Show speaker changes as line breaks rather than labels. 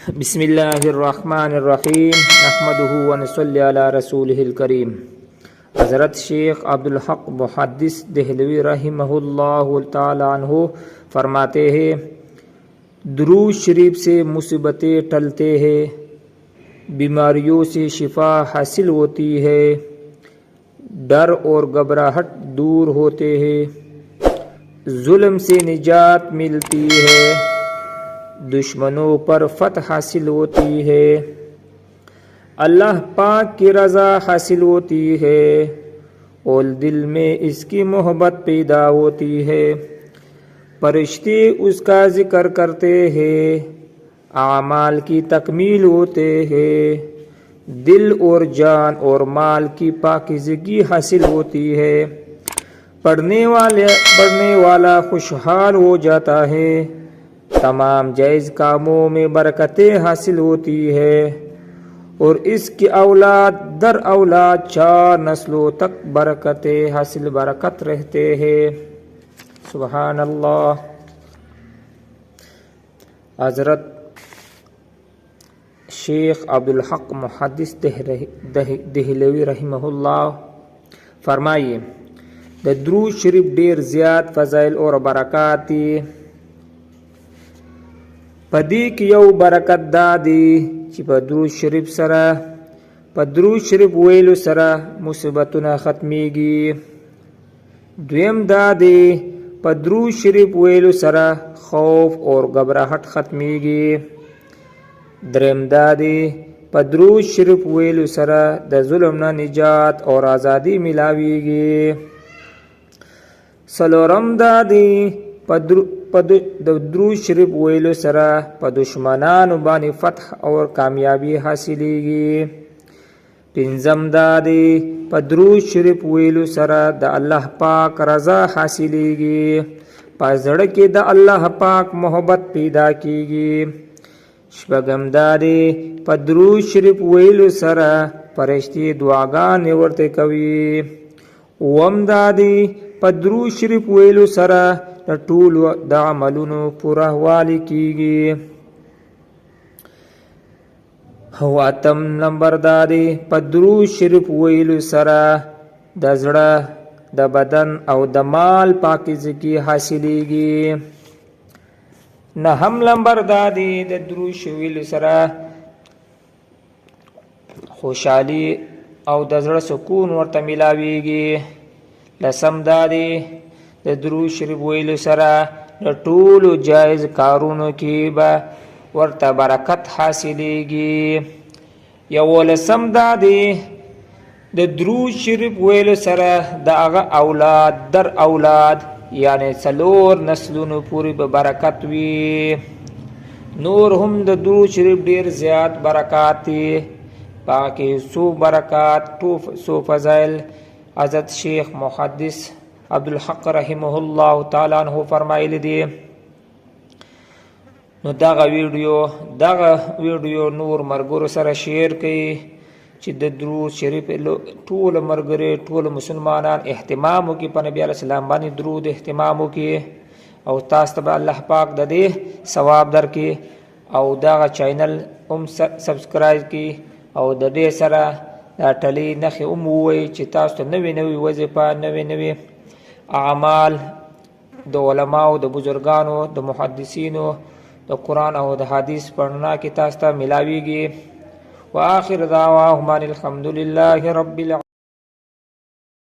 بسم الله الرحمن الرحیم نحمده ونصلی علی رسوله الکریم۔ حضرت شیخ عبدالحق محدث دہلوی رحمہ اللہ تعالی عنہ فرماتے ہیں، درود شریف سے مصیبتیں ٹلتے ہیں، بیماریوں سے شفا حاصل ہوتی ہے، ڈر اور گھبراہٹ دور ہوتے ہیں، ظلم سے نجات ملتی ہے، دشمنوں پر فتح حاصل ہوتی ہے، اللہ پاک کی رضا حاصل ہوتی ہے اور دل میں اس کی محبت پیدا ہوتی ہے، فرشتے اس کا ذکر کرتے ہیں، اعمال کی تکمیل ہوتے ہیں، دل اور جان اور مال کی پاکیزگی حاصل ہوتی ہے، پڑھنے والا خوشحال ہو جاتا ہے، تمام جائز کاموں میں برکتیں حاصل ہوتی ہے اور اس کی اولاد در اولاد 4 نسلوں تک برکتیں حاصل برکت رہتے ہیں۔ سبحان اللہ۔ حضرت شیخ عبدالحق محدث دہلوی رحمہ اللہ فرمائیے، درود شریف ډیر زیات فضائل اور برکات دي، پدې کې یو برکت دا دی چې په درود شریف سره ویلو سره مصیبتونه ختمیږي. دویم دا دی په درود شریف ویلو سره خوف اور گھبراہٹ ختمیږي. دریم دا دی په درود شریف ویلو سره د ظلم نه نجات اور ازادي ملاویږي. څلورم دا دی په درود شریف ویلو سره په دشمنانو باندې فتح اور کامیابی حاصلیږي. پنځم دا دی په درود شریف ویلو سره د الله پاک رضا حاصلیږي، په زړه کې د الله پاک محبت پیدا کیږي. شپږم دا دی په درود شریف ویلو سره فرشتي دعاګانې ورته کوي. اووم دا دی په درود شریف ویلو سره د ټولو د عملونو پوره والی کیږي. او اتم نمبر دا دی په درود شریف ویلو سره د زړه، د بدن او د مال پاکیزگی حاصلیږي. نهم نمبر دا دی د درود شریف ویلو سره خوشحالی او د زړه سکون ورته ملاویږي. لسم دا دی د درود شریف ویلو سره د ټولو جایز کارونو کې به ورته برکت حاصلیږي. یولسم دا دی د درود شریف ویلو سره د هغه اولاد در اولاد یعنی 4 نسلونو پورې به برکت وي. نور هم د درود شریف ډیر زیات برکات دي، باقي سو برکات سو فضائل حضرت شیخ محدث عبدالحق رحمہ اللہ تعالی عنہ فرمایلی دی. نو دغه ویډیو نور مرګرو سره شیر کړئ چې د درود شریف ټول مرګري ټول مسلمانان اهتمام وکړي، په نبی علیه السلام باندې درود اهتمام وکړي او تاسو ته الله پاک د دې ثواب درکړي او دغه چینل هم سبسکرایب کړئ او د دې سره دا ټلې نښې هم ووایئ چې تاسو ته نوې وظیفه نوې اعمال د علماو د بزرگانو د محدثینو د قرآن او د حدیث پڑھنا کی تاسو ته ملاویږي. واخر دعواهم الحمد لله رب العالمین.